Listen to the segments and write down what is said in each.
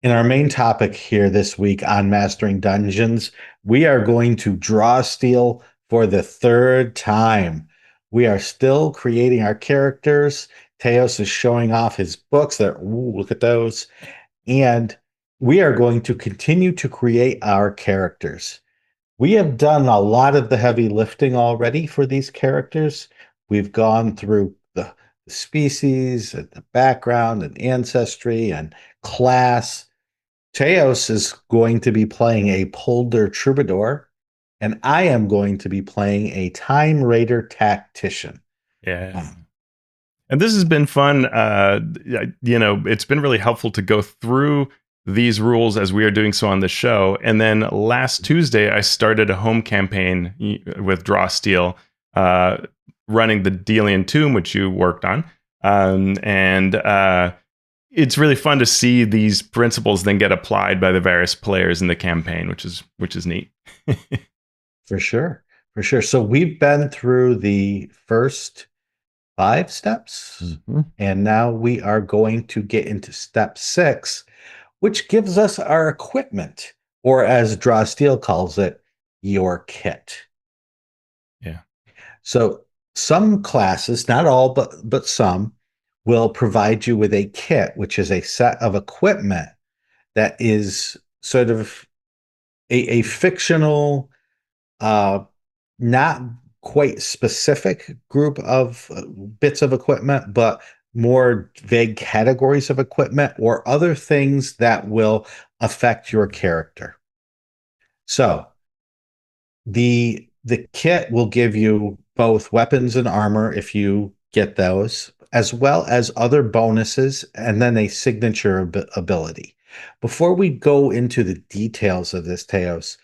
In our main topic here this week on Mastering Dungeons, we are going to draw steel for the third time. We are still creating our characters. Teos is showing off his books. That look at those. And we are going to continue to create our characters. We have done a lot of the heavy lifting already for these characters. We've gone through the species and the background and ancestry and class. Teos is going to be playing a Polder Troubadour, and I am going to be playing a Time Raider Tactician. Yeah. And this has been fun. It's been really helpful to go through these rules as we are doing so on the show. And then last Tuesday, I started a home campaign with Draw Steel, running the Delian Tomb, which you worked on. And it's really fun to see these principles then get applied by the various players in the campaign, which is neat. For sure. For sure. So we've been through the first 5 steps, and now we are going to get into step 6, which gives us our equipment, or as Draw Steel calls it, your kit. Yeah. So some classes, not all, but some, will provide you with a kit, which is a set of equipment that is sort of a fictional, not quite specific group of bits of equipment, but more vague categories of equipment or other things that will affect your character. So the kit will give you both weapons and armor if you get those, as well as other bonuses and then a signature ability. Before we go into the details of this, Teos,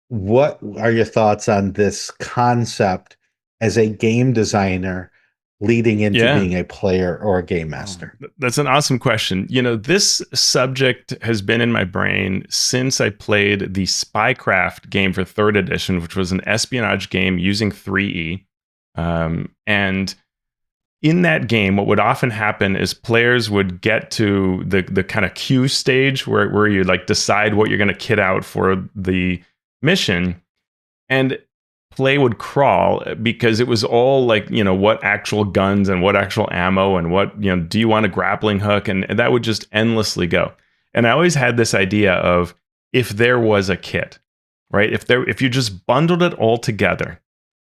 what are your thoughts on this concept as a game designer leading into Yeah. being a player or a game master? That's an awesome question. This subject has been in my brain since I played the Spycraft game for third edition, which was an espionage game using 3E. And in that game, what would often happen is players would get to the kind of queue stage where you like decide what you're going to kit out for the mission. And play would crawl because it was all like, what actual guns and what actual ammo and what, do you want a grappling hook? And that would just endlessly go. And I always had this idea of if there was a kit, right? If you just bundled it all together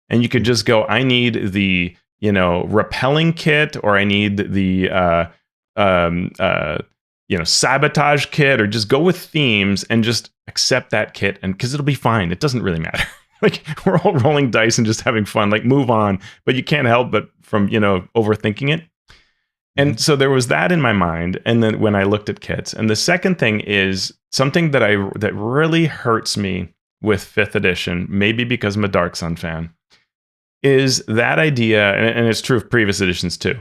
and you could just go, I need the, repelling kit, or I need the, sabotage kit, or just go with themes and just accept that kit. And because it'll be fine. It doesn't really matter. Like, we're all rolling dice and just having fun, like, move on, but you can't help but from overthinking it. And so there was that in my mind. And then when I looked at kits, and the second thing is something that really hurts me with 5th edition, maybe because I'm a Dark Sun fan, is that idea, and it's true of previous editions too.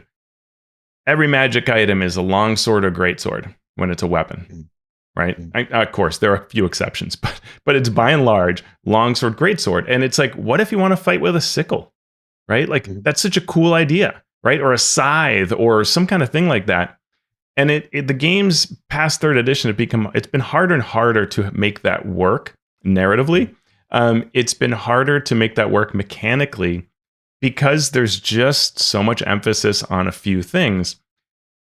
Every magic item is a long sword or great sword when it's a weapon. Right. Of course, there are a few exceptions, but it's by and large longsword, greatsword. And it's like, what if you want to fight with a sickle? Right. Like, that's such a cool idea. Right. Or a scythe or some kind of thing like that. And the games past third edition it's been harder and harder to make that work narratively. It's been harder to make that work mechanically because there's just so much emphasis on a few things.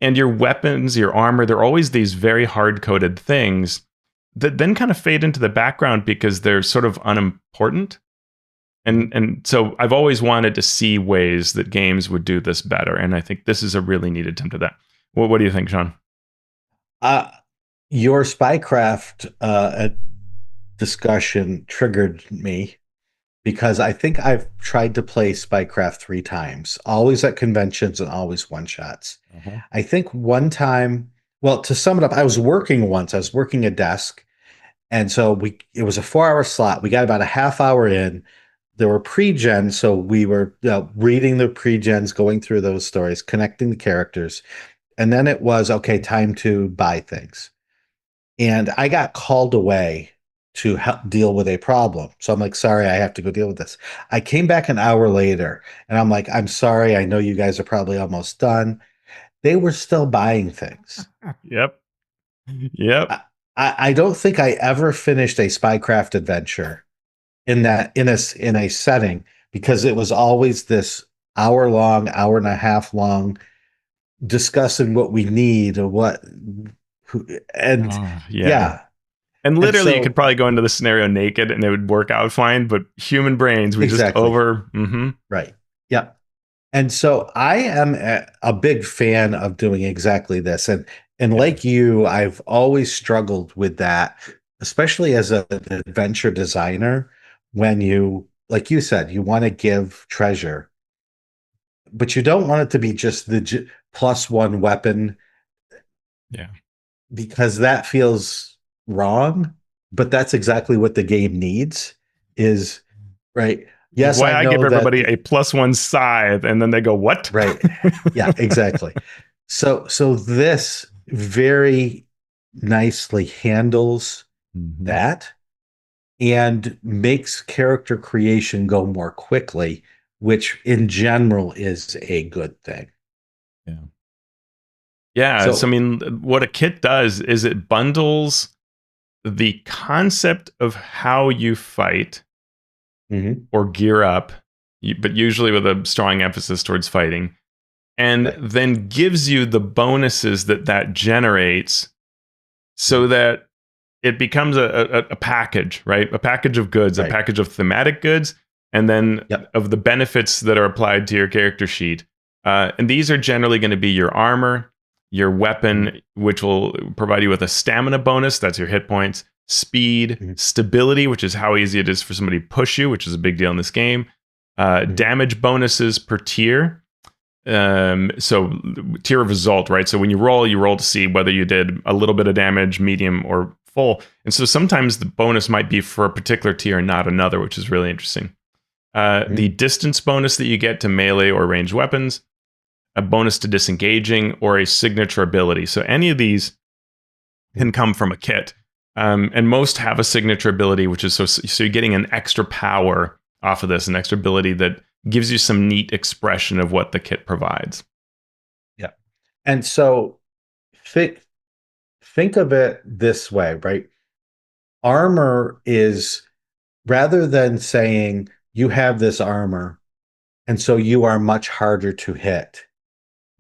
And your weapons, your armor, they're always these very hard-coded things that then kind of fade into the background because they're sort of unimportant. And so I've always wanted to see ways that games would do this better. And I think this is a really neat attempt at that. What do you think, Shawn? Your Spycraft discussion triggered me because I think I've tried to play Spycraft 3 times, always at conventions and always one shots. I think one time, well, to sum it up, I was working once. I was working a desk, and so it was a 4-hour slot. We got about a half hour in. There were pre-gens, so we were reading the pre-gens, going through those stories, connecting the characters, and then it was okay, time to buy things. And I got called away to help deal with a problem. So I'm like, sorry, I have to go deal with this. I came back an hour later and I'm like, I'm sorry. I know you guys are probably almost done. They were still buying things. Yep. Yep. I don't think I ever finished a spycraft adventure in that in a setting because it was always this hour long, hour and a half long discussing what we need or what and Oh, yeah. yeah. And And literally, you could so probably go into the scenario naked and it would work out fine. But human brains, we just exactly. over. Mm-hmm. Right. Yeah. And so I am a big fan of doing exactly this. And Yeah. like you, I've always struggled with that, especially as an adventure designer, when you, like you said, you want to give treasure, but you don't want it to be just the plus one weapon Yeah. because that feels wrong. But that's exactly what the game needs is right. Which is Yes, why I I give know that everybody the a +1 scythe, and then they go, "What?" right. Yeah, exactly. So this very nicely handles Mm-hmm. that and makes character creation go more quickly, which in general is a good thing. Yeah. Yeah. So, I So, mean, what a kit does is it bundles the concept of how you fight mhm, or gear up, but usually with a strong emphasis towards fighting, and right, then gives you the bonuses that that generates mhm, so that it becomes a package, right? A package of goods, a right, package of thematic goods, and then yep, of the benefits that are applied to your character sheet. And these are generally going to be your armor, your mhm, weapon, which will provide you with a stamina bonus. That's your hit points. Speed, mhm, stability, which is how easy it is for somebody to push you, which is a big deal in this game. mhm, Damage bonuses per tier, so tier of result, right? So when you roll to see whether you did a little bit of damage, medium, or full. And so sometimes the bonus might be for a particular tier and not another, which is really interesting. The mhm, distance bonus that you get to melee or ranged weapons, a bonus to disengaging, or a signature ability. So any of these can mhm, come from a kit. And most have a signature ability, which is so you're getting an extra power off of this, an extra ability that gives you some neat expression of what the kit provides. yeah. And so think think of it this way, right? Armor is rather than saying you have this armor and so you are much harder to hit.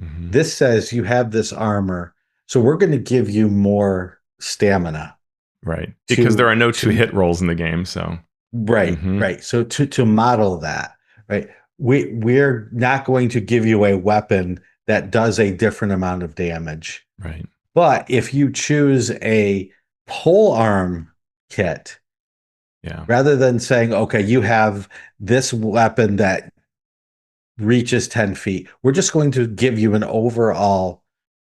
Mhm. This says you have this armor, so we're going to give you more stamina Right. Because there to are no two to hit rolls in the game. So, right, hmm, right. So to model that, right? We're not going to give you a weapon that does a different amount of damage. right. But if you choose a pole arm kit, Yeah. rather than saying, okay, you have this weapon that reaches 10 feet, we're just going to give you an overall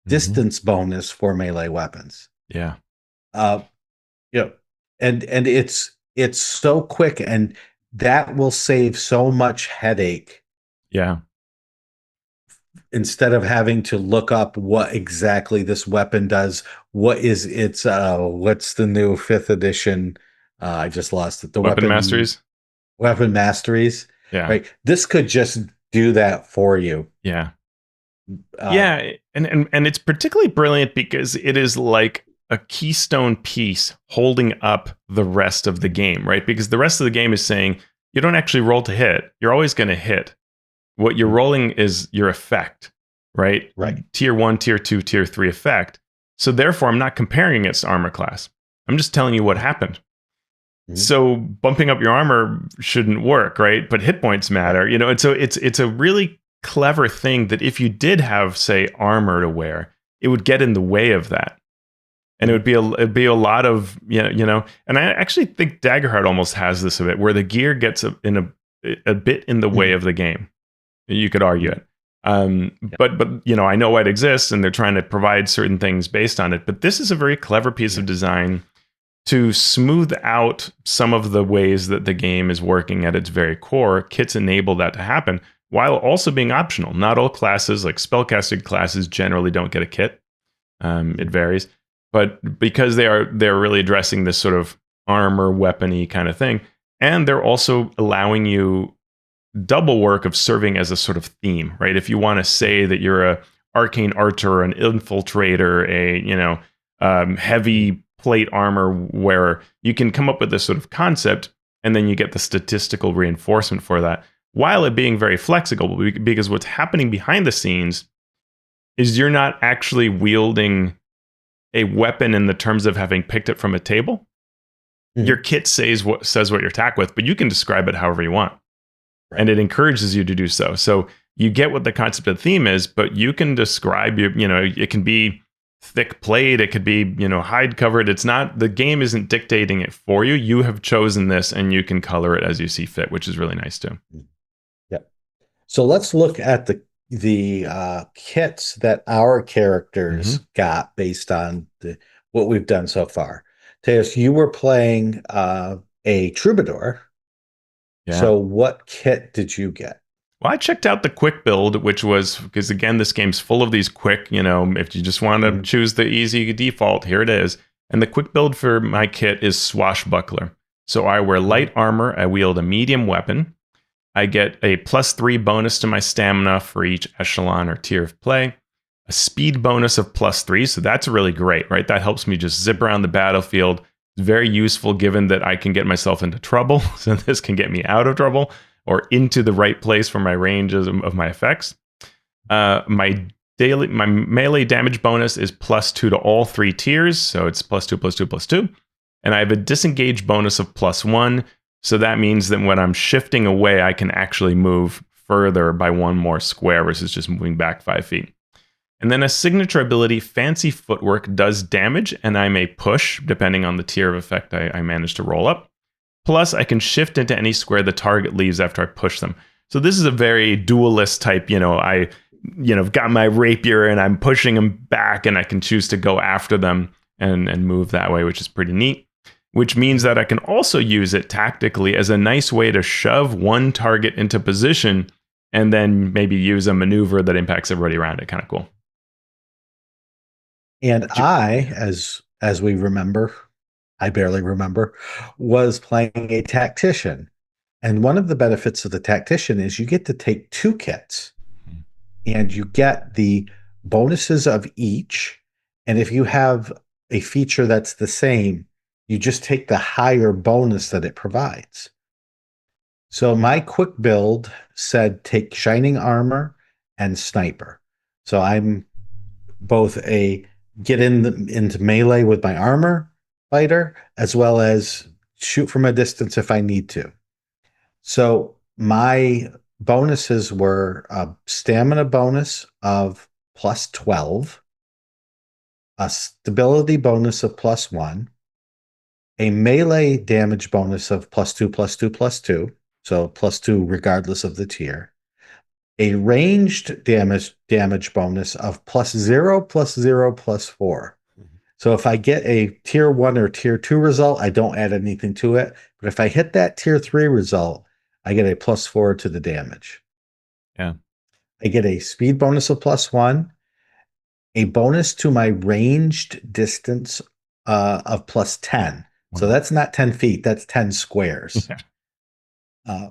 Hmm. distance bonus for melee weapons. Yeah. Uh, you know, and it's so quick and that will save so much headache Yeah. instead of having to look up what exactly this weapon does. What is its what's the new fifth edition? I just lost it. The Weapon masteries. weapon masteries, Yeah. right? This could just do that for you. Yeah. Uh, Yeah. And it's particularly brilliant because it is like a keystone piece holding up the rest of the game, right? Because the rest of the game is saying you don't actually roll to hit. You're always going to hit. What you're rolling is your effect, right? right. Tier one, tier two, tier three effect. So therefore, I'm not comparing against armor class. I'm just telling you what happened. Mhm. So bumping up your armor shouldn't work, right? But hit points Right. matter, and so it's a really clever thing that if you did have, say, armor to wear, it would get in the way of that, and Mhm. it'd be a lot of And I actually think Daggerheart almost has this of it, where the gear gets a bit in the way Mhm. of the game. You could argue Mhm. it. Yeah. But I know why it exists, and they're trying to provide certain things based on it. But this is a very clever piece Yeah. of design to smooth out some of the ways that the game is working at its very core. Kits enable that to happen while also being optional. Not all classes, like spellcasting classes, generally don't get a kit. It Mhm. varies, but because they're really addressing this sort of armor weapony kind of thing, and they're also allowing you double work of serving as a sort of theme, right? If you want to say that you're a arcane archer, an infiltrator, a heavy plate armor where you can come up with this sort of concept and then you get the statistical reinforcement for that while it being very flexible, because what's happening behind the scenes is you're not actually wielding a weapon in the terms of having picked it from a table. Your Mhm. kit says what you attack with, but you can describe it however you want, Right. and it encourages you to do so. So you get what the concept of theme is, but you can describe your, it can be thick plate, it could be, hide covered. It's not, the game isn't dictating it for you. You have chosen this and you can color it as you see fit, which is really nice too. Yeah. So let's look at the kits that our characters Hmm. got based on what we've done so far. Teos, you were playing a troubadour. Yeah. So what kit did you get? Well, I checked out the quick build, which was because again, this game's full of these quick, if you just want to Mhm. choose the easy default, here it is. And the quick build for my kit is swashbuckler. So I wear Mhm. light armor, I wield a medium weapon, I get a +3 bonus to my stamina for each echelon or tier of play, a speed bonus of +3. So that's really great, right? That helps me just zip around the battlefield. It's very useful given that I can get myself into trouble. So this can get me out of trouble or into the right place for my ranges of my effects. My melee damage bonus is +2 to all 3 tiers. So it's +2, +2, +2. And I have a disengage bonus of +1. So that means that when I'm shifting away, I can actually move further by one more square versus just moving back 5 feet. And then a signature ability, Fancy Footwork, does damage, and I may push depending on the tier of effect I manage to roll up. Plus, I can shift into any square the target leaves after I push them. So this is a very duelist type, got my rapier and I'm pushing them back, and I can choose to go after them and move that way, which is pretty neat. Which means that I can also use it tactically as a nice way to shove one target into position and then maybe use a maneuver that impacts everybody around it. Kind of cool. And But you, I, yeah. as we remember, I barely remember, was playing a tactician. And one of the benefits of the tactician is you get to take two kits and you get the bonuses of each. And if you have a feature that's the same, you just take the higher bonus that it provides. So my quick build said take shining armor and sniper. So I'm both a into melee with my armor fighter as well as shoot from a distance if I need to. So my bonuses were a stamina bonus of +12, a stability bonus of +1, a melee damage bonus of +2, +2, +2, so +2 regardless of the tier, a ranged damage bonus of +0, +0, +4. So if I get a tier 1 or tier 2 result, I don't add anything to it. But if I hit that tier 3 result, I get a +4 to the damage. Yeah. I get a speed bonus of +1, a bonus to my ranged distance of +10. So Wow. that's not 10 feet, that's 10 squares. Yeah. Uh,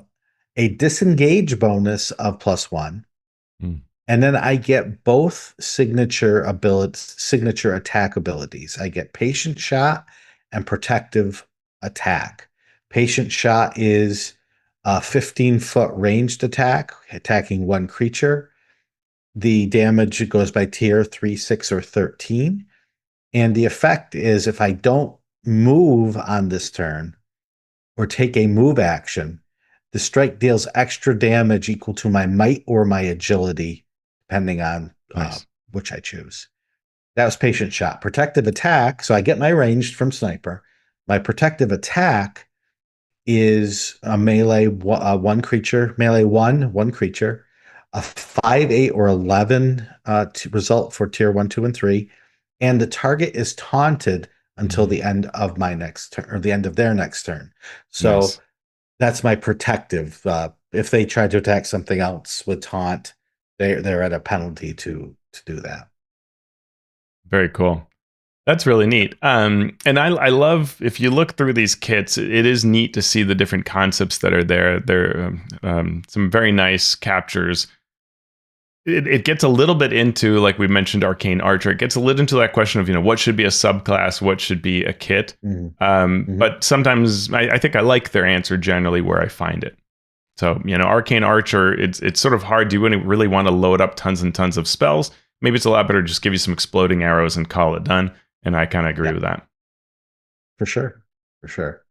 a disengage bonus of +1. Mm. And then I get both signature attack abilities. I get patient shot and protective attack. Patient shot is a 15-foot ranged attack, attacking one creature. The damage goes by tier 3, 6, or 13. And the effect is if I don't move on this turn or take a move action, the strike deals extra damage equal to my might or my agility, depending on Nice. which I choose. That was patient shot. Protective attack. So I get my ranged from sniper. My protective attack is a melee one creature, melee one creature, a 5, 8, or 11 result for tier 1, 2, and 3. And the target is taunted until Mm. the end of my next turn or the end of their next turn. So Nice. that's my protective. If they try to attack something else with taunt, they're at a penalty to do that. Very cool. That's really neat. And I love if you look through these kits, it is neat to see the different concepts that are there. There are some very nice captures it gets a little bit into, like we mentioned, Arcane Archer. It gets a little into that question of, what should be a subclass, what should be a kit. Mhm. Mhm. But sometimes I think I like their answer generally where I find it. So, Arcane Archer, it's sort of hard. You wouldn't really want to load up tons and tons of spells. Maybe it's a lot better to just give you some exploding arrows and call it done. And I kind of agree Yeah, with that. for sure. For sure.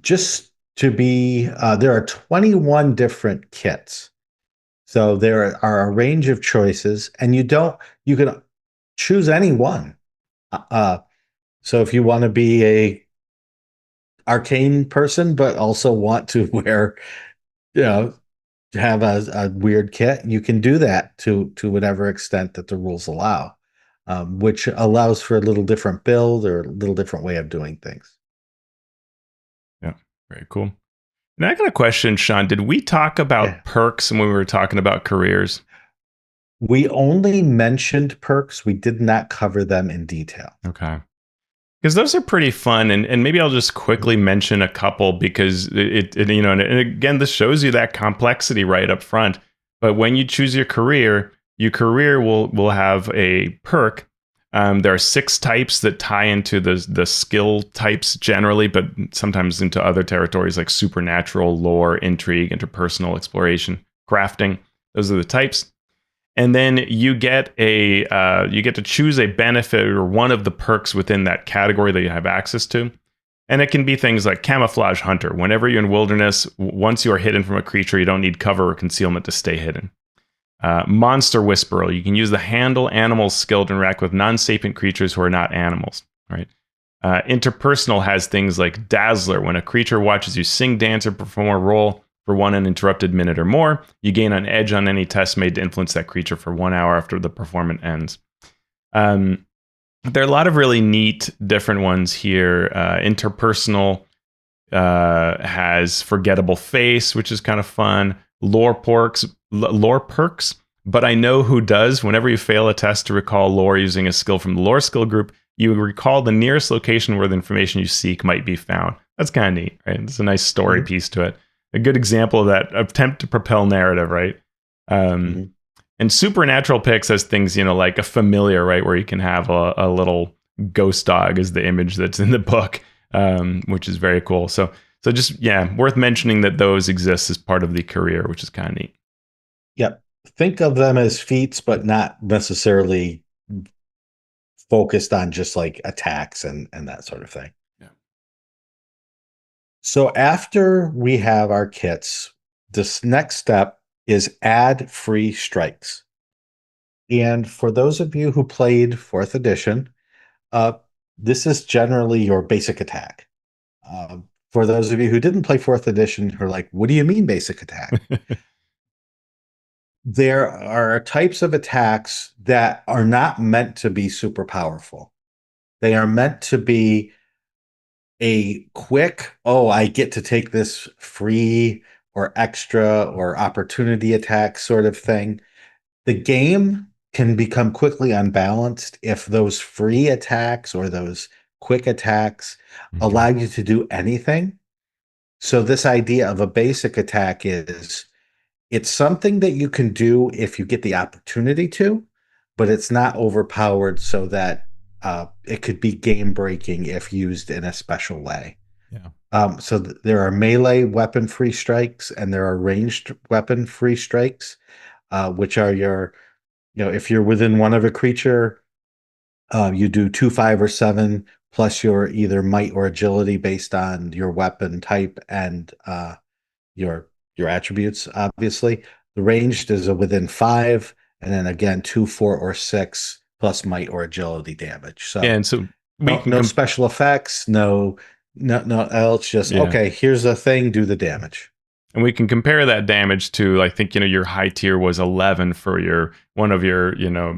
Just to be, there are 21 different kits. So there are a range of choices, and you can choose any one. Uh, so if you want to be a arcane person, but also want to wear, you know, have a weird kit, you can do that to whatever extent that the rules allow, which allows for a little different build or a little different way of doing things. Yeah, very cool. And I got a question, Shawn. Did we talk Yeah. about perks when we were talking about careers? We only mentioned perks. We did not cover them in detail. Okay. Because those are pretty fun, and maybe I'll just quickly mention a couple because and again, this shows you that complexity right up front. But when you choose your career will have a perk. There are 6 types that tie into the skill types generally, but sometimes into other territories like supernatural, lore, intrigue, interpersonal, exploration, crafting. Those are the types. And then you get to choose a benefit or one of the perks within that category that you have access to. And it can be things like Camouflage Hunter. Whenever you're in wilderness, once you are hidden from a creature, you don't need cover or concealment to stay hidden. Monster Whisperer. You can use the Handle Animals skill to interact with non-sapient creatures who are not animals. Right. Interpersonal has things like Dazzler. When a creature watches you sing, dance, or perform a role for one uninterrupted minute or more, you gain an edge on any test made to influence that creature for 1 hour after the performance ends. There are a lot of really neat different ones here. Interpersonal has Forgettable Face, which is kind of fun. Lore perks. But I know who does. Whenever you fail a test to recall lore using a skill from the lore skill group, you recall the nearest location where the information you seek might be found. That's kind of neat, right? It's a nice story piece to it. A good example of that attempt to propel narrative, right? Mm-hmm. And supernatural picks as things, like a familiar, right? Where you can have a little ghost dog as the image that's in the book, which is very cool. So just, yeah, worth mentioning that those exist as part of the career, which is kind of neat. Yep. Think of them as feats, but not necessarily focused on just like attacks and that sort of thing. Yeah. So after we have our kits, this next step is add free strikes. And for those of you who played 4th edition, uh, this is generally your basic attack. For those of you who didn't play 4th edition, who are like, what do you mean basic attack? There are types of attacks that are not meant to be super powerful. They are meant to be a quick, oh, I get to take this free or extra or opportunity attack sort of thing. The game can become quickly unbalanced if those free attacks or those quick attacks allow you to do anything. So this idea of a basic attack is it's something that you can do if you get the opportunity to, but it's not overpowered so that it could be game breaking if used in a special way. Yeah. So there are melee weapon free strikes and there are ranged weapon free strikes, which are your, if you're within one of a creature, you do 2, 5, or 7 plus your either might or agility based on your weapon type and your attributes. Obviously, the ranged is a within 5, and then again 2, 4, or 6 plus might or agility damage. Yeah, So and so we no can special effects, no else. Just yeah. okay. Here's a thing. Do the damage. And we can compare that damage to, I think, your high tier was 11 for your one of your,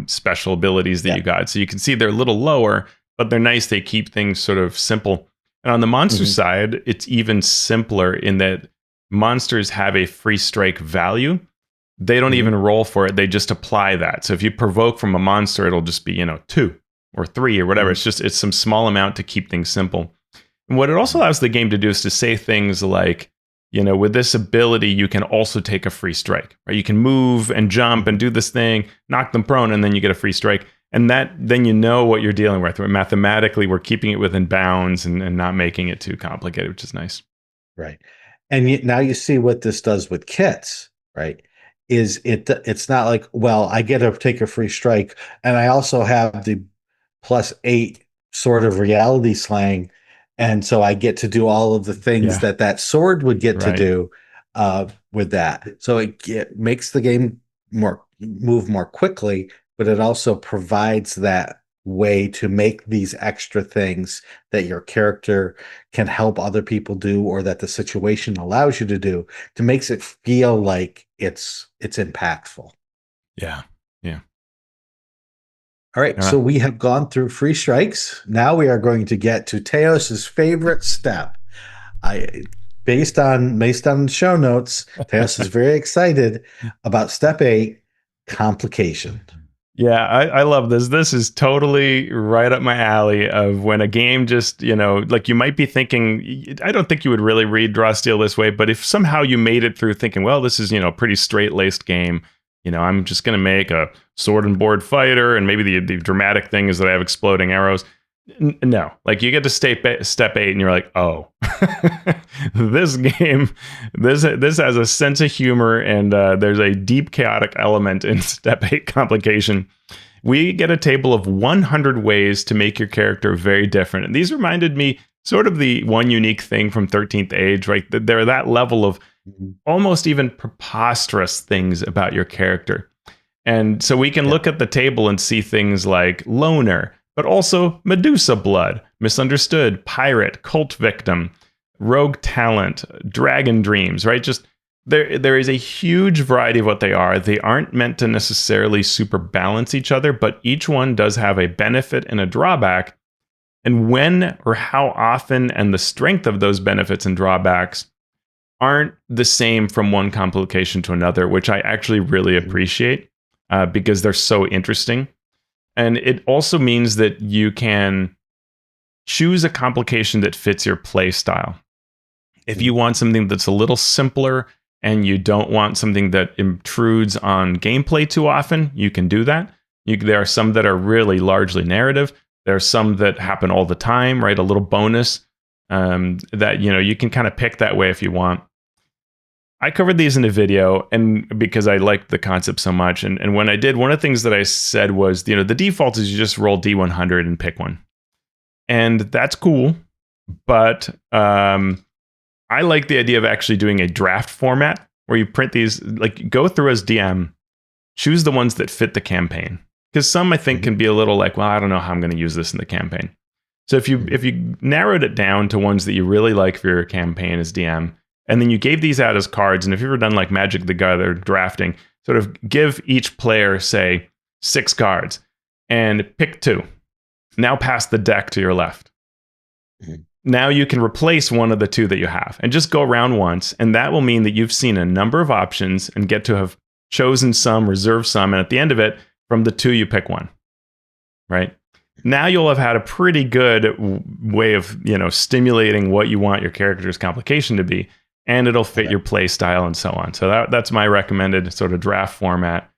special abilities that Yeah. you got. So you can see they're a little lower, but they're nice. They keep things sort of simple. And on the monster side, it's even simpler in that monsters have a free strike value. They don't even roll for it. They just apply that. So if you provoke from a monster, it'll just be, 2 or 3 or whatever. It's some small amount to keep things simple. And what it also allows the game to do is to say things like, with this ability, you can also take a free strike, right? You can move and jump and do this thing, knock them prone, and then you get a free strike. And then you know what you're dealing with. Mathematically, we're keeping it within bounds and not making it too complicated, which is nice. Right. And now you see what this does with kits, right? It's not like, well, I get to take a free strike and I also have the +8 sort of reality slang. And so I get to do all of the things Yeah. that sword would get to Right. do with that. So it makes the game move more quickly, but it also provides that way to make these extra things that your character can help other people do, or that the situation allows you to do, to makes it feel like it's impactful. Yeah. Yeah. All right, Uh, so we have gone through free strikes. Now we are going to get to Teos's favorite step. I based on the show notes, Teos is very excited about step 8, complication. Yeah, I love this. This is totally right up my alley of when a game just, like you might be thinking, I don't think you would really read Draw Steel this way, but if somehow you made it through thinking, well, this is, a pretty straight laced game, I'm just going to make a sword and board fighter, and maybe the dramatic thing is that I have exploding arrows. No, like you get to step 8 and you're like, oh, this game, this has a sense of humor, and there's a deep chaotic element in step 8 complication. We get a table of 100 ways to make your character very different. And these reminded me sort of the one unique thing from 13th Age, right? There are that level of almost even preposterous things about your character. And so we can look at the table and see things like loner, but also Medusa blood, misunderstood, pirate, cult victim, rogue talent, dragon dreams, right? Just there is a huge variety of what they are. They aren't meant to necessarily super balance each other, but each one does have a benefit and a drawback. And when or how often and the strength of those benefits and drawbacks aren't the same from one complication to another, which I actually really appreciate because they're so interesting. And it also means that you can choose a complication that fits your play style. If you want something that's a little simpler and you don't want something that intrudes on gameplay too often, you can do that. There are some that are really largely narrative. There are some that happen all the time, right? A little bonus that you can kind of pick that way if you want. I covered these in a video, and because I liked the concept so much, and when I did, one of the things that I said was, the default is you just roll D100 and pick one, and that's cool. But I like the idea of actually doing a draft format where you print these, like go through as DM, choose the ones that fit the campaign, because some I think can be a little like, well, I don't know how I'm going to use this in the campaign. So if you narrowed it down to ones that you really like for your campaign as DM, and then you gave these out as cards, and if you've ever done like Magic the Gathering drafting, sort of give each player, say, 6 cards and pick 2. Now pass the deck to your left. Now you can replace one of the 2 that you have and just go around once, and that will mean that you've seen a number of options and get to have chosen some, reserved some, and at the end of it, from the 2, you pick one, right? Now you'll have had a pretty good way of, stimulating what you want your character's complication to be, and it'll fit your play style and so on. So that's my recommended sort of draft format.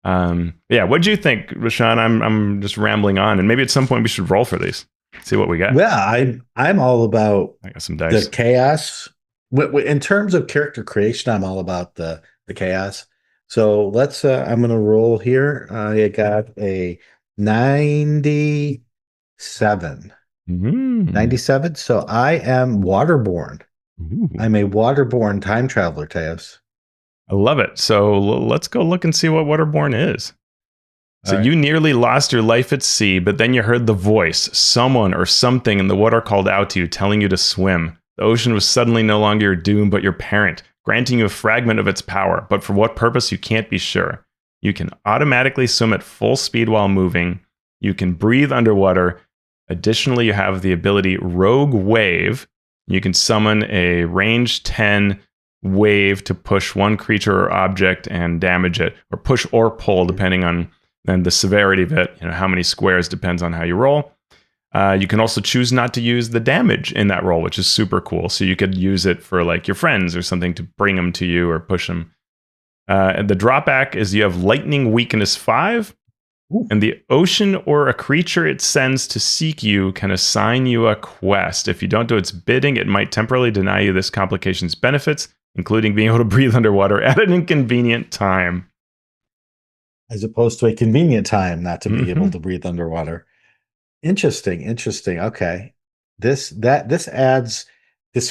Yeah, what do you think, Rashawn? I'm just rambling on, and maybe at some point we should roll for these, see what we got. Yeah, I'm all about I got some dice. the chaos. In terms of character creation, I'm all about the chaos. So let's. I'm going to roll here. I got a 97. 97. So I am waterborne. Ooh. I'm a waterborne time traveler, Teos. I love it. So let's go look and see what Waterborne is. So you nearly lost your life at sea, but then you heard the voice. Someone or something in the water called out to you, telling you to swim. The ocean was suddenly no longer your doom, but your parent, granting you a fragment of its power. But for what purpose, you can't be sure. You can automatically swim at full speed while moving. You can breathe underwater. Additionally, you have the ability Rogue Wave. You can summon a range 10 wave to push one creature or object and damage it, or push or pull depending on the severity of it. How many squares depends on how you roll. You can also choose not to use the damage in that roll, which is super cool. So you could use it for like your friends or something to bring them to you or push them. And the drawback is you have lightning weakness 5, Ooh. and the ocean or a creature it sends to seek you can assign you a quest. If you don't do its bidding, it might temporarily deny you this complication's benefits, including being able to breathe underwater at an inconvenient time. As opposed to a convenient time not to be able Mm-hmm. to breathe underwater. Interesting, interesting. Okay. This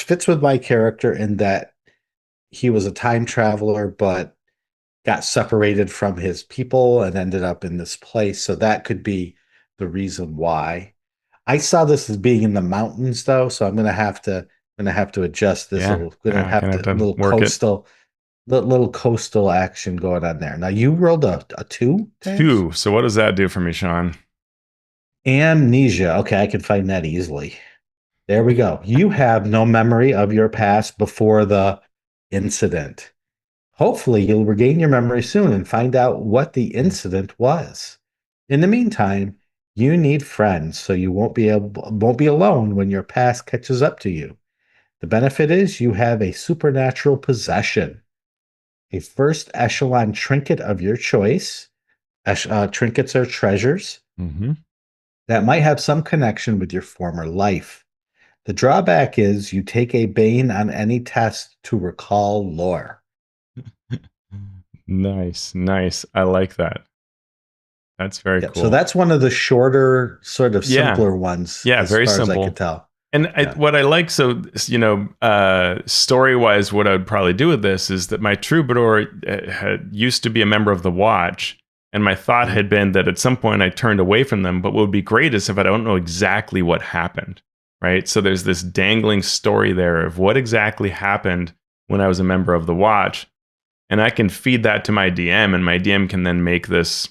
fits with my character in that he was a time traveler, but got separated from his people and ended up in this place. So that could be the reason why. I saw this as being in the mountains though, so I'm gonna have to adjust this. Yeah, I'm gonna have gonna to have to work it. little coastal action going on there. Now you rolled a 2, Tails? 2. So what does that do for me, Sean? Amnesia. Okay, I can find that easily. There we go. You have no memory of your past before the incident. Hopefully, you'll regain your memory soon and find out what the incident was. In the meantime, you need friends so you won't be alone when your past catches up to you. The benefit is you have a supernatural possession, a first echelon trinket of your choice. Trinkets are treasures Mm-hmm. that might have some connection with your former life. The drawback is you take a bane on any test to recall lore. Nice, nice. I like that. That's very Yep. So cool. that's one of the shorter, sort of Yeah, simpler ones, yeah, as very far as I simple. could tell. And Yeah. what I like, so story wise, what I would probably do with this is that my troubadour had used to be a member of the Watch, and my thought Mhm. had been that at some point I turned away from them. But what would be great is if I don't know exactly what happened, right? So there's this dangling story there of what exactly happened when I was a member of the Watch, and I can feed that to my DM, and my DM can then make this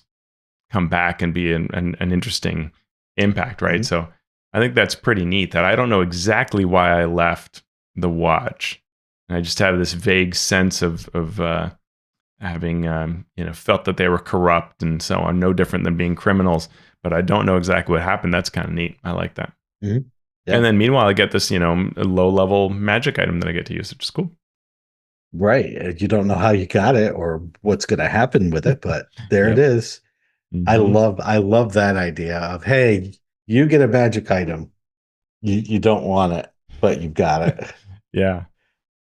come back and be an interesting impact, right? Mhm. So I think that's pretty neat that I don't know exactly why I left the Watch. And I just have this vague sense of having felt that they were corrupt and so on, no different than being criminals. But I don't know exactly what happened. That's kind of neat. I like that. Mhm. And Yeah. then meanwhile, I get this low level magic item that I get to use, which is cool. Right. You don't know how you got it or what's going to happen with it, but there it Yep. is. I Hmm. love I love that idea of, hey, you get a magic item. You don't want it, but you've got it. Yeah.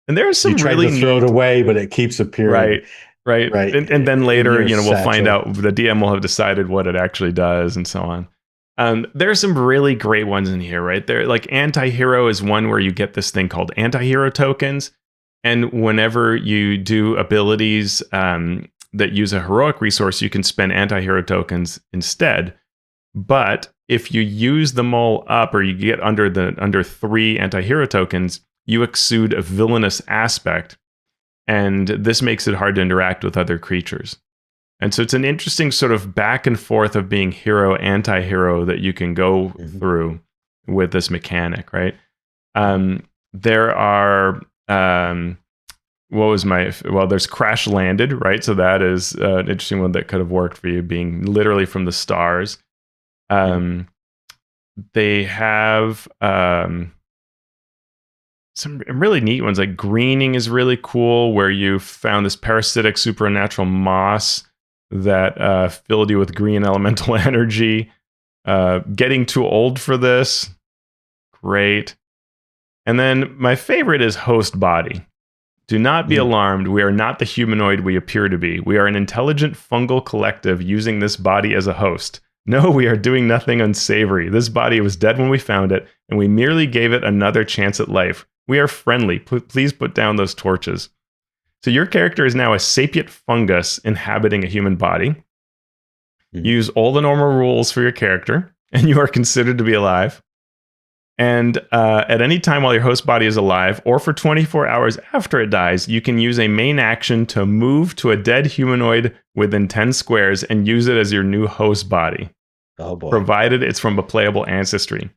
And there's You some tried to really throw it neat. away, but it keeps appearing Right. Right. right And then in later, your we'll find satchel. out the DM will have decided what it actually does and so on. There's some really great ones in here, right? There, like anti-hero is one where you get this thing called anti-hero tokens. And whenever you do abilities that use a heroic resource, you can spend anti-hero tokens instead. But if you use them all up or you get under 3 anti-hero tokens, you exude a villainous aspect, and this makes it hard to interact with other creatures. And so it's an interesting sort of back and forth of being hero, anti-hero that you can go Mhm. through with this mechanic, right? There are there's crash landed, right? So that is an interesting one that could have worked for you, being literally from the stars. Mhm. They have some really neat ones, like greening is really cool, where you found this parasitic supernatural moss that filled you with green elemental energy. Getting too old for this, great. And then my favorite is host body. Do not be Mhm. alarmed. We are not the humanoid we appear to be. We are an intelligent fungal collective using this body as a host. No, we are doing nothing unsavory. This body was dead when we found it, and we merely gave it another chance at life. We are friendly. Please put down those torches. So your character is now a sapient fungus inhabiting a human body. Mhm. Use all the normal rules for your character, and you are considered to be alive. And at any time while your host body is alive, or for 24 hours after it dies, you can use a main action to move to a dead humanoid within 10 squares and use it as your new host body, Oh boy. provided it's from a playable ancestry.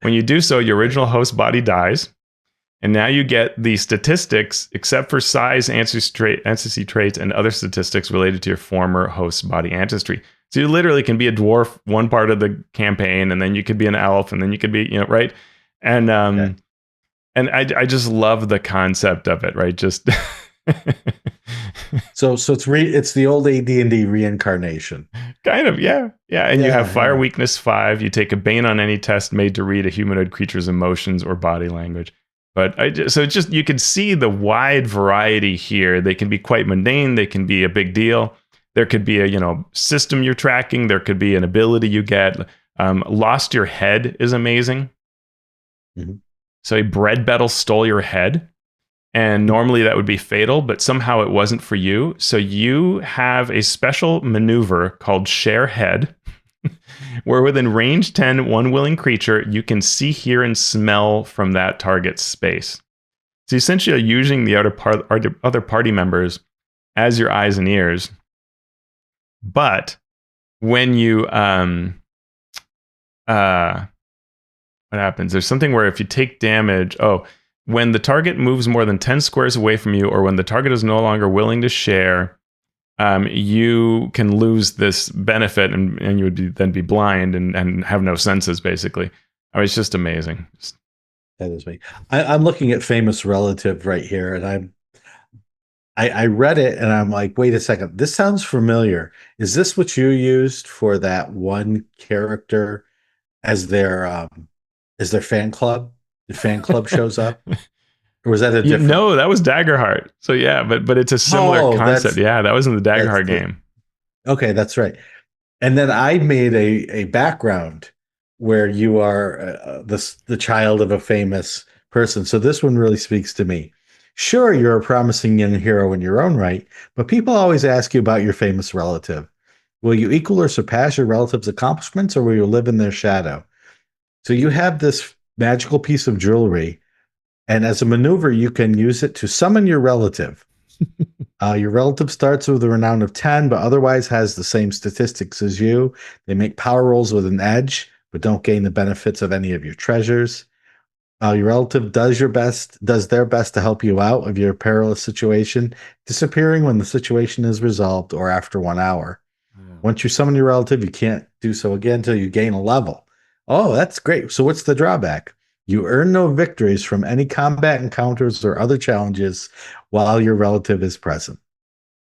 When you do so, your Right. original host body dies, and now you get the statistics, except for size, ancestry traits, and other statistics related to your former host body ancestry. So you literally can be a dwarf one part of the campaign, and then you could be an elf, and then you could be, right? And Okay. I just love the concept of it, right? Just So it's the old AD&D reincarnation. kind of, yeah, yeah. And you have Yeah, fire yeah. weakness 5. You take a bane on any test made to read a humanoid creature's emotions or body language. But so it's just, you can see the wide variety here. They can be quite mundane. They can be a big deal. There could be a system you're tracking. There could be an ability you get. Lost your head is amazing. Mhm. So a bread battle stole your head. And normally that would be fatal, but somehow it wasn't for you. So you have a special maneuver called Share Head, where within range 10, one willing creature, you can see, hear, and smell from that target's space. So essentially, you're using the other party members as your eyes and ears. But when you uh, what happens? There's something where if you take damage, when the target moves more than 10 squares away from you, or when the target is no longer willing to share, you can lose this benefit, and you would then be blind and have no senses, basically. I mean, it's just amazing. That is me. I'm looking at famous relative right here, and I read it and I'm like, wait a second, this sounds familiar. Is this what you used for that one character as their fan club? The fan club shows up, or was that a different? No, that was Daggerheart. So yeah, but it's a similar Oh, concept. Yeah, that was in the that's Daggerheart the game. okay, that's right. And then I made a background where you are the child of a famous person. So this one really speaks to me. Sure, you're a promising young hero in your own right, but people always ask you about your famous relative. Will you equal or surpass your relative's accomplishments, or will you live in their shadow? So you have this magical piece of jewelry, and as a maneuver, you can use it to summon your relative. Your relative starts with a renown of 10, but otherwise has the same statistics as you. They make power rolls with an edge, but don't gain the benefits of any of your treasures. Your relative does their best to help you out of your perilous situation, disappearing when the situation is resolved or after 1 hour. Once you summon your relative, you can't do so again until you gain a level. Oh, that's great. So what's the drawback? You earn no victories from any combat encounters or other challenges while your relative is present.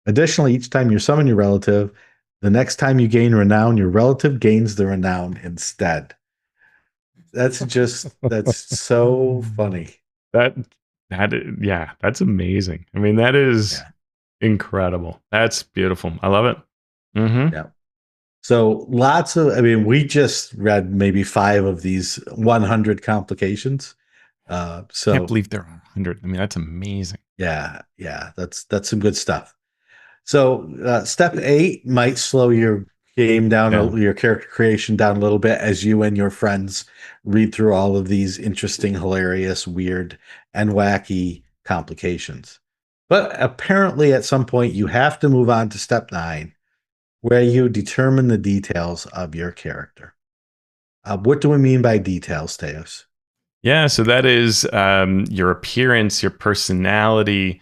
Additionally, each time you summon your relative, the next time you gain renown, your relative gains the renown instead. That's so funny. that yeah, that's amazing. I mean, that is Yeah. incredible. That's beautiful. I love it. Mm-hmm. Yeah. So I mean, we just read maybe 5 of these 100 complications. Can't So believe there are 100. I mean, that's amazing. yeah, that's some good stuff. So step 8 might slow your game down, Yeah. your character creation down a little bit as you and your friends read through all of these interesting, hilarious, weird, and wacky complications. But apparently, at some point, you have to move on to step 9, where you determine the details of your character. What do we mean by details, Teos? Yeah, so that is your appearance, your personality,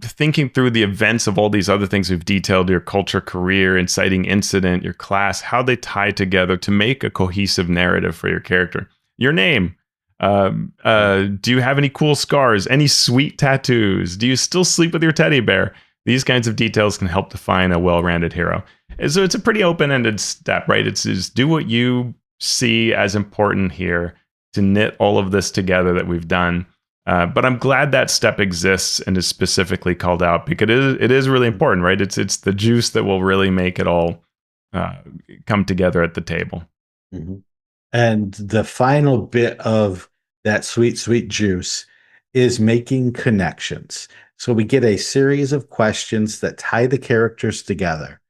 thinking through the events of all these other things we've detailed, your culture, career, inciting incident, your class, how they tie together to make a cohesive narrative for your character. Your name. Do you have any cool scars? Any sweet tattoos? Do you still sleep with your teddy bear? These kinds of details can help define a well-rounded hero. And so it's a pretty open-ended step, right? It's do what you see as important here to knit all of this together that we've done. But I'm glad that step exists and is specifically called out because it is really important, right? It's the juice that will really make it all uh, come together at the table. Mhm. And the final bit of that sweet, sweet juice is making connections. So we get a series of questions that tie the characters together.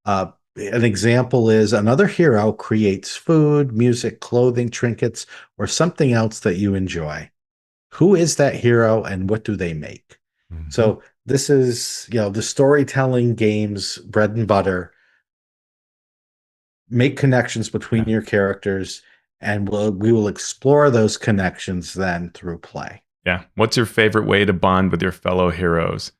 An example is another hero creates food, music, clothing, trinkets, or something else that you enjoy. Who is that hero and what do they make? Mhm. So this is, the storytelling games bread and butter. Make connections between Yeah. your characters, and we will explore those connections then through play. Yeah. What's your favorite way to bond with your fellow heroes?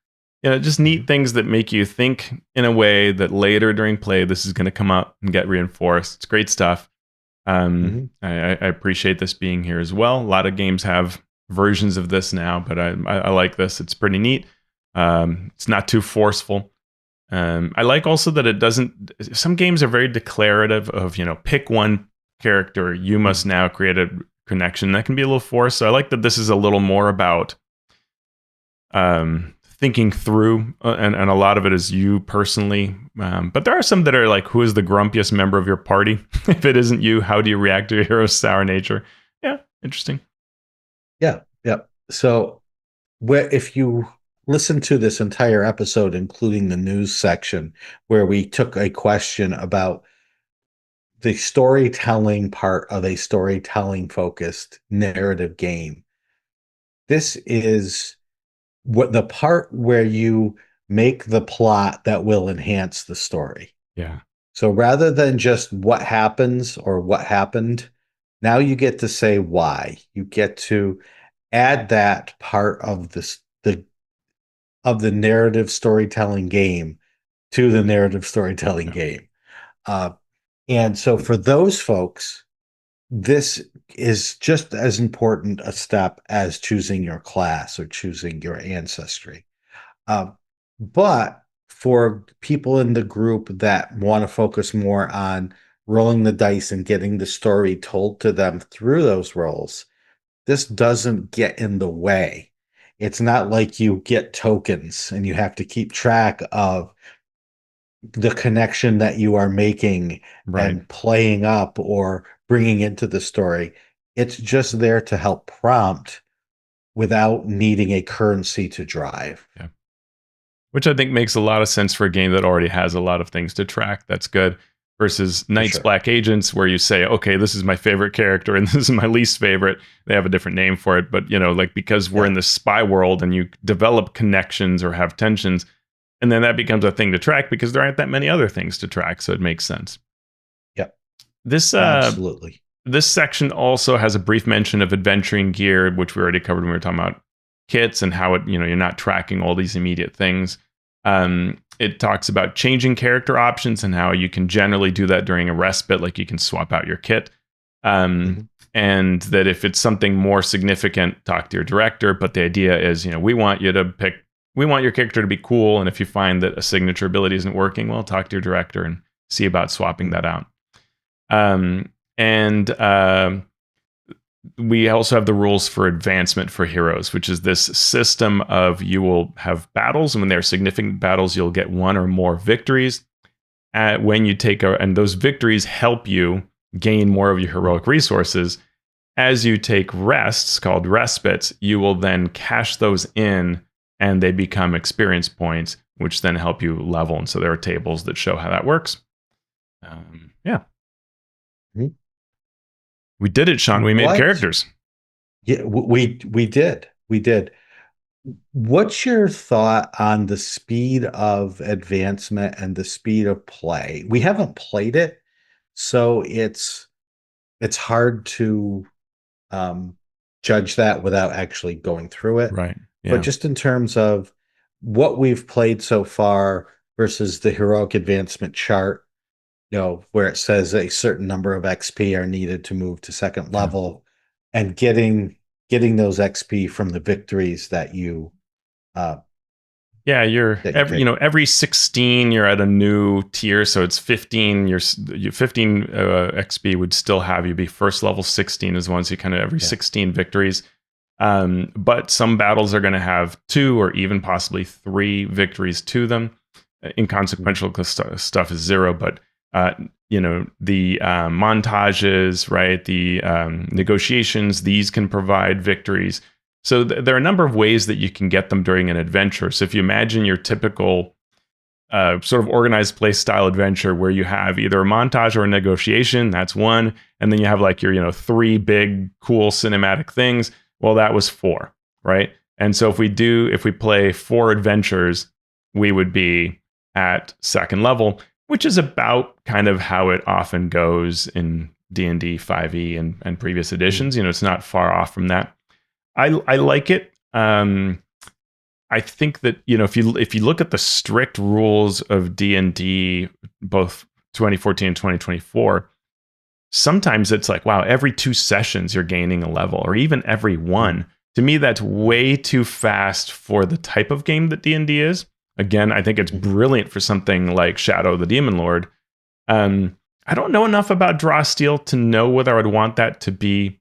just neat things that make you think in a way that later during play, this is going to come up and get reinforced. It's great stuff. Hmm. I appreciate this being here as well. A lot of games have versions of this now, but I like this. It's pretty neat. It's not too forceful. I like also that it doesn't. Some games are very declarative of pick one character. You must now create a connection. That can be a little forced. So I like that this is a little more about thinking through, and a lot of it is you personally. But there are some that are like, who is the grumpiest member of your party? If it isn't you, how do you react to your hero's sour nature? Yeah, interesting. Yeah, yeah. So if you listen to this entire episode, including the news section, where we took a question about the storytelling part of a storytelling focused narrative game, this is what the part where you make the plot that will enhance the story. Yeah, So rather than just what happens or what happened, now you get to say why. You get to add that part of the narrative storytelling game to the narrative storytelling yeah, game. Uh, and so for those folks, this is just as important a step as choosing your class or choosing your ancestry. Um, but for people in the group that want to focus more on rolling the dice and getting the story told to them through those rolls, this doesn't get in the way. It's not like you get tokens and you have to keep track of the connection that you are making right. and playing up or bringing into the story. It's just there to help prompt without needing a currency to drive. Yeah. Which I think makes a lot of sense for a game that already has a lot of things to track. That's good. Versus For Knights sure. Black Agents, where you say, okay, this is my favorite character and this is my least favorite. They have a different name for it. But, like because we're Yeah. in the spy world and you develop connections or have tensions, and then that becomes a thing to track because there aren't that many other things to track. So it makes sense. Yep. This Absolutely. this section also has a brief mention of adventuring gear, which we already covered when we were talking about kits and how you're not tracking all these immediate things. It talks about changing character options and how you can generally do that during a respite, like you can swap out your kit. Um, Mhm. and that if it's something more significant, talk to your director. But the idea is, we want you to pick, we want your character to be cool. And if you find that a signature ability isn't working, well, talk to your director and see about swapping that out. And we also have the rules for advancement for heroes, which is this system of you will have battles, and when they're significant battles, you'll get one or more victories. When you take and those victories help you gain more of your heroic resources. As you take rests, called respites, you will then cash those in, and they become experience points, which then help you level. And so there are tables that show how that works. Yeah. Mhm. We did it, Shawn. We made What? characters. Yeah, we did. We did. What's your thought on the speed of advancement and the speed of play? We haven't played it, so it's hard to um, judge that without actually going through it. Right. But Yeah. just in terms of what we've played so far versus the heroic advancement chart, where it says a certain number of XP are needed to move to second Yeah. level, and getting those XP from the victories uh, Yeah, you're that you every take. every 16 you're at a new tier, so it's 15. You 15 XP would still have you be first level. 16 is once you kind of every Yeah. 16 victories. But some battles are going to have 2 or even possibly 3 victories to them. Mhm. Inconsequential because stuff is 0, but uh, the montages, right? The negotiations, these can provide victories. So there are a number of ways that you can get them during an adventure. So if you imagine your typical sort of organized play style adventure where you have either a montage or a negotiation, that's one, and then you have like your 3 big cool cinematic things. Well, that was 4, right? And so if we play 4 adventures, we would be at second level, which is about kind of how it often goes in D&D 5e and previous Mhm. editions. It's not far off from that. I like it. I think that, if you look at the strict rules of D&D, both 2014 and 2024, sometimes it's like, wow, every 2 sessions you're gaining a level, or even every one. To me, that's way too fast for the type of game that D&D is. Again, I think it's Mhm. brilliant for something like Shadow the Demon Lord. I don't know enough about Draw Steel to know whether I would want that to be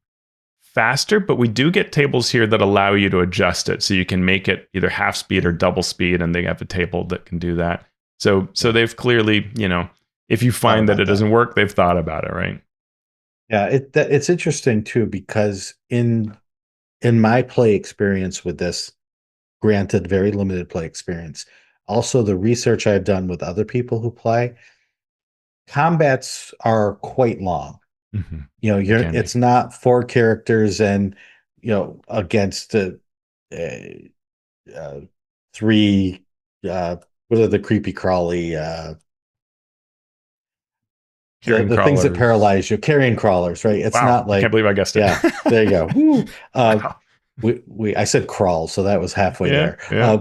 faster, but we do get tables here that allow you to adjust it, so you can make it either half speed or double speed, and they have a table that can do that. So Yeah, they've clearly, if you thought find that about it that. doesn't work, they've thought about it, right? Yeah, it's interesting too because in my play experience with this, granted very limited play experience, also the research I've done with other people who play, combats are quite long. Mm-hmm. It You're can be it's not four characters and against uh, three uh what are the creepy crawly carrying the things that crawlers. paralyze you, carrion crawlers, right? It's Wow, not I can't like, believe I guessed it. yeah, there you go. Woo. Wow. We I said crawl, so that was halfway Yeah, there. yeah,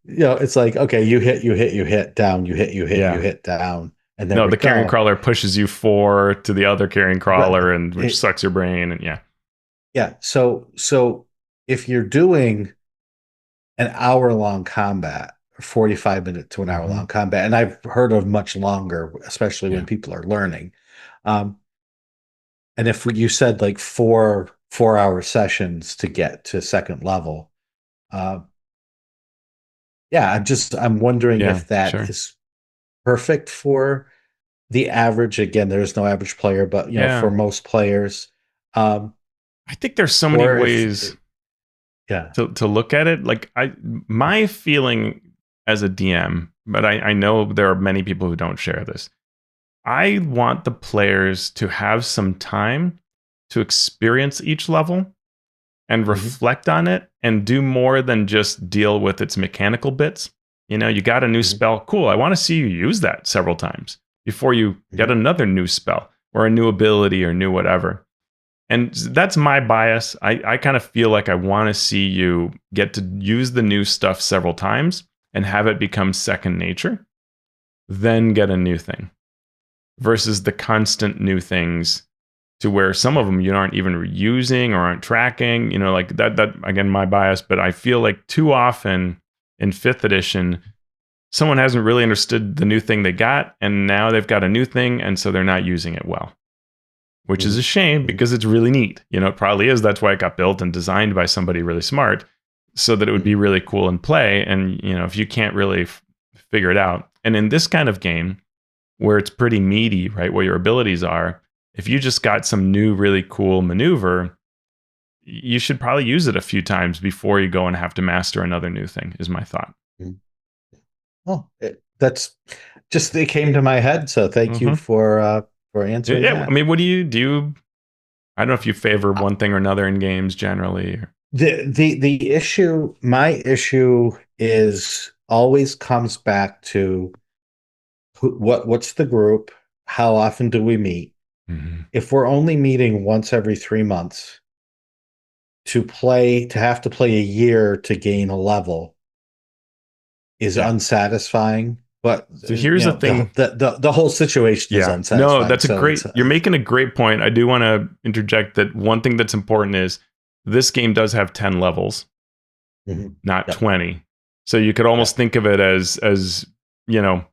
It's like, okay, you hit down, you yeah. hit down, and then No, the carrying recall. crawler pushes you four to the other carrying Right. crawler, and which sucks your brain, and yeah, Yeah. So if you're doing an hour long combat, 45 minute to an hour hmm long combat, and I've heard of much longer, especially when yeah, people are learning. Um, and if you said like 4 hour sessions to get to second level, uh, yeah, I'm wondering yeah, if that sure, is perfect for the average. Again, there's no average player, but for yeah. most players, um, I think there's so many or if, ways yeah. to look at it. Like, my feeling as a DM, but I know there are many people who don't share this. I want the players to have some time to experience each level and Mhm, reflect on it and do more than just deal with its mechanical bits. You got a new mhm, spell. Cool. I want to see you use that several times before you get mhm, another new spell or a new ability or new whatever. And that's my bias. I kind of feel like I want to see you get to use the new stuff several times and have it become second nature, then get a new thing versus the constant new things to where some of them you aren't even using or aren't tracking, like that again, my bias, but I feel like too often in 5th edition someone hasn't really understood the new thing they got, and now they've got a new thing, and so they're not using it well, which is mhm, a shame mhm, because it's really neat. It probably is. That's why it got built and designed by somebody really smart, so that it would be mhm, really cool in play. And if you can't really figure it out, and in this kind of game where it's pretty meaty, right, where your abilities are, if you just got some new really cool maneuver, you should probably use it a few times before you go and have to master another new thing, is my thought. mhm. Oh, that's just it came to my head. So thank you hmm for answering Yeah, I that. mean, what do you? I don't know if you favor Uh, one thing or another in games generally. the issue, my issue is always comes back to what's the group? How often do we meet? Mhm. If we're only meeting once every 3 months, to have to play a year to gain a level is Yeah. unsatisfying. But So here's the thing. the whole situation is Yeah. No, unsatisfying. that's a So great. You're making a great point. I do want to interject that one thing that's important is this game does have 10 levels, mhm. not Yep, 20. So you could yep, almost think of it as, you know,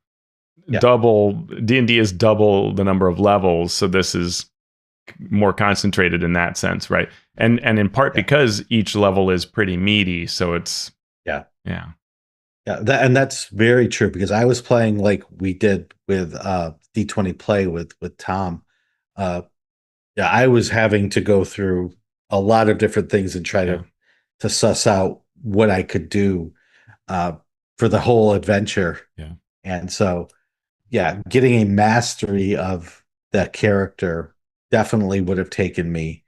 yep, double. D&D is double the number of levels, so this is more concentrated in that sense, right? And in part yeah, because each level is pretty meaty, so it's yeah. yeah. Yeah, and that's very true because I was playing like we did with D20 play with Tom. Uh yeah, I was having to go through a lot of different things and try Yeah. to suss out what I could do uh for the whole adventure. Yeah. And so yeah, getting a mastery of that character definitely would have taken me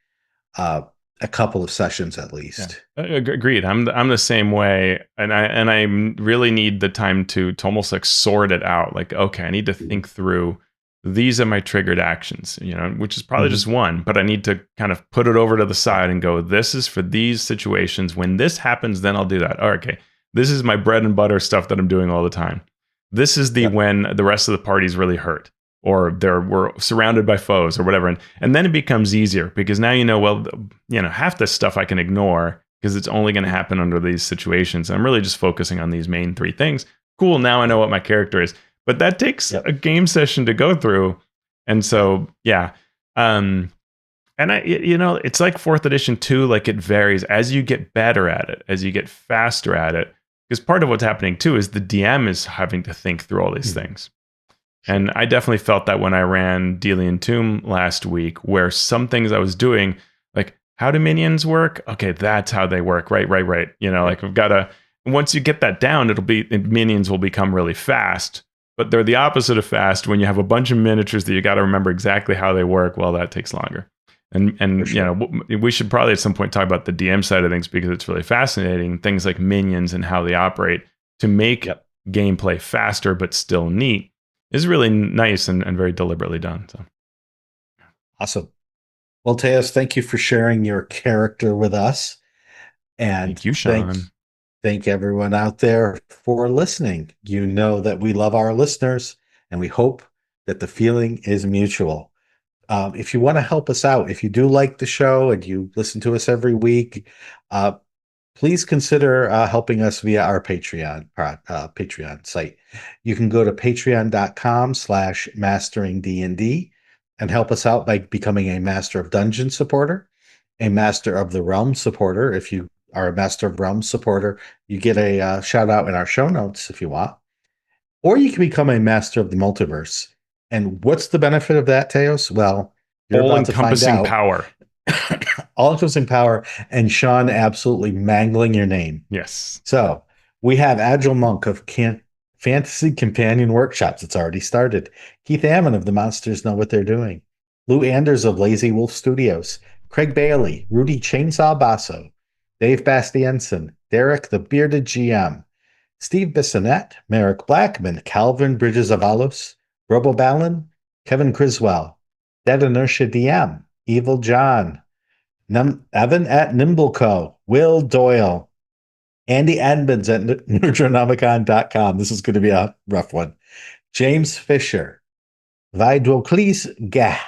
uh a couple of sessions at Yeah, least. agreed. I'm the same way, and I really need the time to almost like sort it out. Like, okay, I need to think through. These are my triggered actions, which is probably Mm-hmm. just one, but I need to kind of put it over to the side and go. This is for these situations. When this happens, then I'll do that. Oh, okay, This is my bread and butter stuff that I'm doing all the time. This is the Yep. when the rest of the party's really hurt or we're surrounded by foes or whatever. And then it becomes easier because now well, half this stuff I can ignore because it's only going to happen under these situations. I'm really just focusing on these main three things. Cool, now I know what my character is. But that takes Yep. a game session to go through. And so, yeah. And it's like fourth edition too. Like it varies as you get better at it, as you get faster at it. Because part of what's happening too is the DM is having to think through all these things. Sure. And I definitely felt that when I ran Delian Tomb last week, where some things I was doing, like how do minions work? Okay, that's how they work. Right. Like we've got to. Once you get that down, minions will become really fast. But they're the opposite of fast. When you have a bunch of miniatures that you got to remember exactly how they work, well, that takes longer. And sure. We should probably at some point talk about the DM side of things because it's really fascinating. Things like minions and how they operate to make gameplay faster but still neat is really nice and very deliberately done. So awesome. Well, Teos, thank you for sharing your character with us. And thank you, Shawn. Thank everyone out there for listening. You know that we love our listeners and we hope that the feeling is mutual. If you want to help us out, if you do like the show and you listen to us every week, please consider helping us via our Patreon site. You can go to patreon.com/masteringdnd and help us out by becoming a Master of Dungeon supporter, a Master of the Realm supporter. If you are a Master of Realm supporter, you get a shout out in our show notes if you want. Or you can become a Master of the Multiverse. And what's the benefit of that, Teos? Well, you're about to find All-encompassing out. power. All-encompassing power, and Shawn absolutely mangling your name. Yes. So we have Agile Monk of Fantasy Companion Workshops. It's already started. Keith Ammon of The Monsters Know What They're Doing. Lou Anders of Lazy Wolf Studios. Craig Bailey, Rudy Chainsaw Basso, Dave Bastiensen, Derek the Bearded GM, Steve Bissonette, Merrick Blackman, Calvin Bridges Avalos, Robo Ballin, Kevin Criswell, Dead Inertia DM, Evil John, Evan at Nimbleco, Will Doyle, Andy Edmonds at Neutronomicon.com. This is going to be a rough one. James Fisher, Vidocles Gah,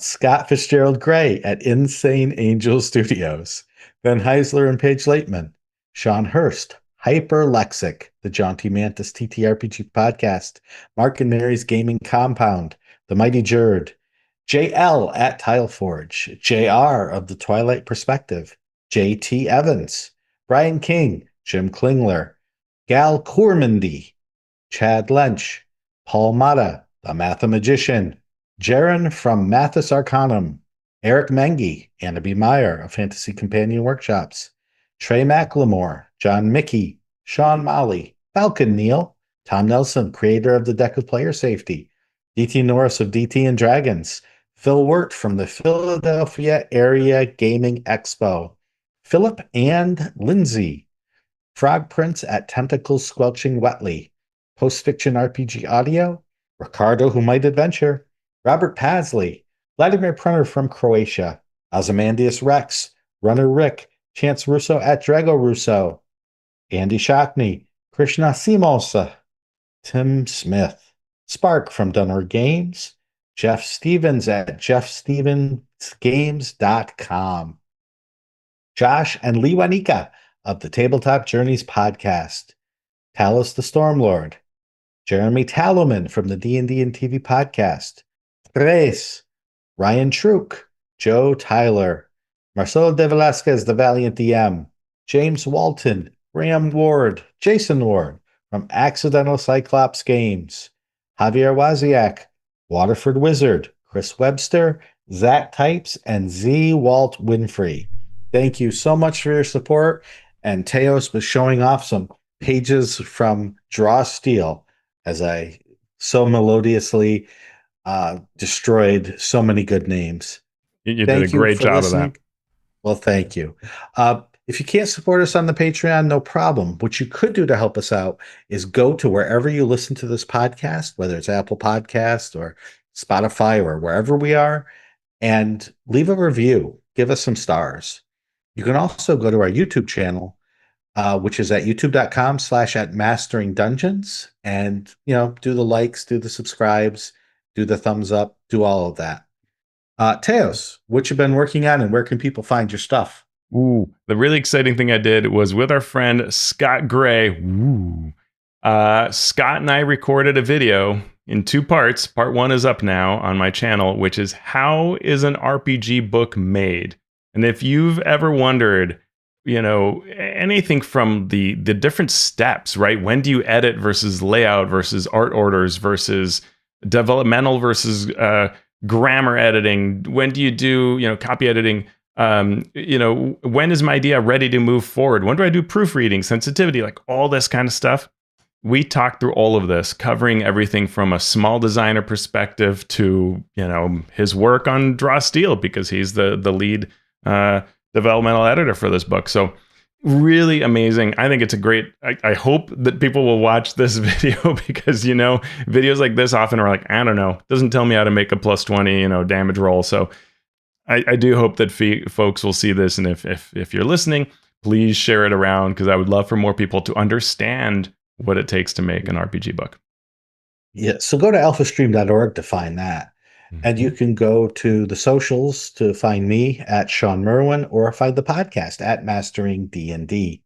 Scott Fitzgerald Gray at Insane Angel Studios, Ben Heisler and Paige Laitman, Sean Hurst, Hyper Lexic, the Jaunty Mantis TTRPG podcast, Mark and Mary's Gaming Compound, The Mighty Jerd, JL at Tileforge, JR of The Twilight Perspective, JT Evans, Brian King, Jim Klingler, Gal Cormandy, Chad Lench, Paul Mata, The Mathemagician, Jaron from Mathis Arcanum, Eric Mengi, Anna B. Meyer of Fantasy Companion Workshops, Trey McLemore, John Mickey, Sean Molly, Falcon Neal, Tom Nelson, creator of the Deck of Player Safety, DT Norris of DT and Dragons, Phil Wirt from the Philadelphia Area Gaming Expo, Philip and Lindsay, Frog Prince at Tentacles Squelching Wetly, Post Fiction RPG Audio, Ricardo Who Might Adventure, Robert Pasley, Vladimir Prunner from Croatia, Ozymandias Rex, Runner Rick, Chance Russo at Drago Russo, Andy Shockney, Krishna Simosa, Tim Smith, Spark from Dunner Games, Jeff Stevens at jeffstevensgames.com, Josh and Lee Wanika of the Tabletop Journeys podcast, Talos the Stormlord, Jeremy Talloman from the D&D and TV podcast, Tres, Ryan Truk, Joe Tyler, Marcelo de Velasquez, the Valiant DM, James Walton, Graham Ward, Jason Ward from Accidental Cyclops Games, Javier Waziak, Waterford Wizard, Chris Webster, Zach Types, and Z. Walt Winfrey. Thank you so much for your support. And Teos was showing off some pages from Draw Steel as I so melodiously destroyed so many good names. You did a great job of that. Well, thank you. If you can't support us on the Patreon, no problem. What you could do to help us out is go to wherever you listen to this podcast, whether it's Apple Podcast or Spotify or wherever we are, and leave a review. Give us some stars. You can also go to our YouTube channel, which is at youtube.com/ at mastering dungeons. And, do the likes, do the subscribes, do the thumbs up, do all of that. Teos, what you been working on and where can people find your stuff? Ooh, the really exciting thing I did was with our friend Scott Gray. Ooh. Scott and I recorded a video in two parts. Part one is up now on my channel, which is how is an RPG book made? And if you've ever wondered, anything from the different steps, right? When do you edit versus layout versus art orders versus developmental versus grammar editing? When do you do, copy editing? When is my idea ready to move forward? When do I do proofreading, sensitivity, like all this kind of stuff? We talked through all of this, covering everything from a small designer perspective to, his work on Draw Steel, because he's the lead developmental editor for this book. So really amazing. I think it's a great, I hope that people will watch this video because, videos like this often are like, I don't know, doesn't tell me how to make a +20, damage roll. So I do hope that folks will see this. And if you're listening, please share it around because I would love for more people to understand what it takes to make an RPG book. Yeah, so go to alphastream.org to find that. And you can go to the socials to find me at Shawn Merwin or find the podcast at Mastering D&D.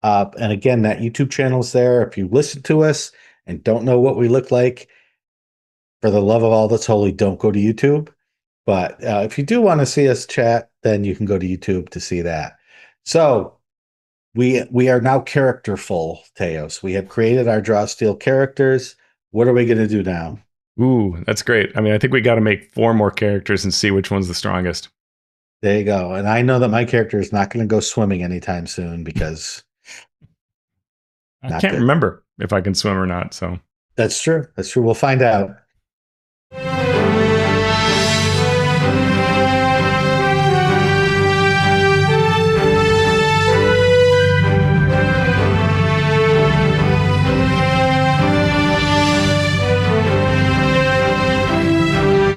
And again, that YouTube channel is there. If you listen to us and don't know what we look like, for the love of all that's holy, don't go to YouTube. But if you do want to see us chat, then you can go to YouTube to see that. So we are now characterful, Teos. We have created our Draw Steel characters. What are we going to do now? Ooh, that's great. I mean, I think we got to make 4 more characters and see which one's the strongest. There you go. And I know that my character is not going to go swimming anytime soon because I not can't good. remember if I can swim or not. So That's true. That's true. We'll find out.